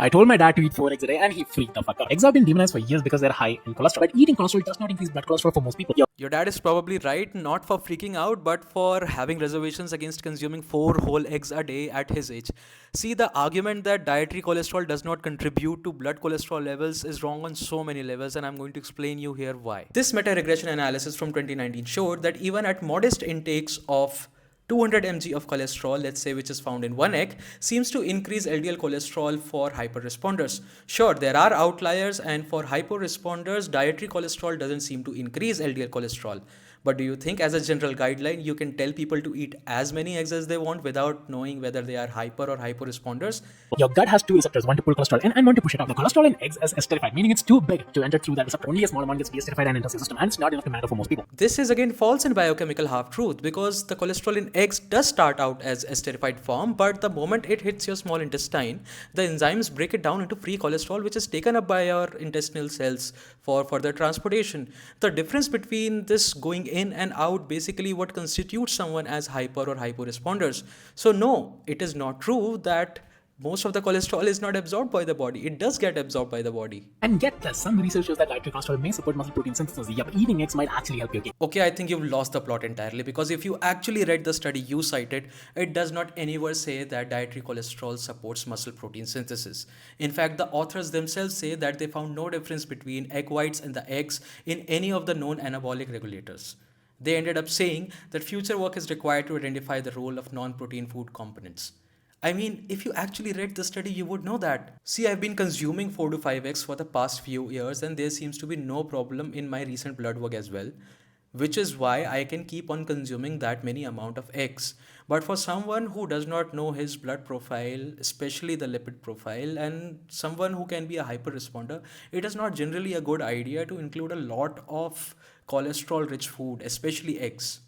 I told my dad to eat 4 eggs a day and he freaked the fuck out. Eggs have been demonized for years because they're high in cholesterol, but eating cholesterol does not increase blood cholesterol for most people. Your dad is probably right, not for freaking out, but for having reservations against consuming 4 whole eggs a day at his age. See, the argument that dietary cholesterol does not contribute to blood cholesterol levels is wrong on so many levels, and I'm going to explain you here why. This meta-regression analysis from 2019 showed that even at modest intakes of 200 mg of cholesterol, let's say, which is found in one egg, seems to increase LDL cholesterol for hyperresponders. Sure, there are outliers, and for hyperresponders, dietary cholesterol doesn't seem to increase LDL cholesterol. But do you think, as a general guideline, you can tell people to eat as many eggs as they want without knowing whether they are hyper or hyporesponders? Your gut has two receptors, one to pull cholesterol in and one to push it out. The cholesterol in eggs is esterified, meaning it's too big to enter through that receptor. Only a small amount gets de-esterified and enters the system, and it's not enough to matter for most people. This is again false and biochemical half-truth, because the cholesterol in eggs does start out as esterified form, but the moment it hits your small intestine, the enzymes break it down into free cholesterol, which is taken up by your intestinal cells for further transportation. The difference between this going in and out basically what constitutes someone as hyper or hyporesponders. So no, it is not true that most of the cholesterol is not absorbed by the body. It does get absorbed by the body. And get this, some research shows that dietary cholesterol may support muscle protein synthesis. Yeah, but eating eggs might actually help you gain. Okay, I think you've lost the plot entirely, because if you actually read the study you cited, it does not anywhere say that dietary cholesterol supports muscle protein synthesis. In fact, the authors themselves say that they found no difference between egg whites and the eggs in any of the known anabolic regulators. They ended up saying that future work is required to identify the role of non-protein food components. I mean, if you actually read the study, you would know that. See, I've been consuming 4 to 5 eggs for the past few years, and there seems to be no problem in my recent blood work as well, which is why I can keep on consuming that many amount of eggs. But for someone who does not know his blood profile, especially the lipid profile, and someone who can be a hyper responder, it is not generally a good idea to include a lot of cholesterol rich food, especially eggs.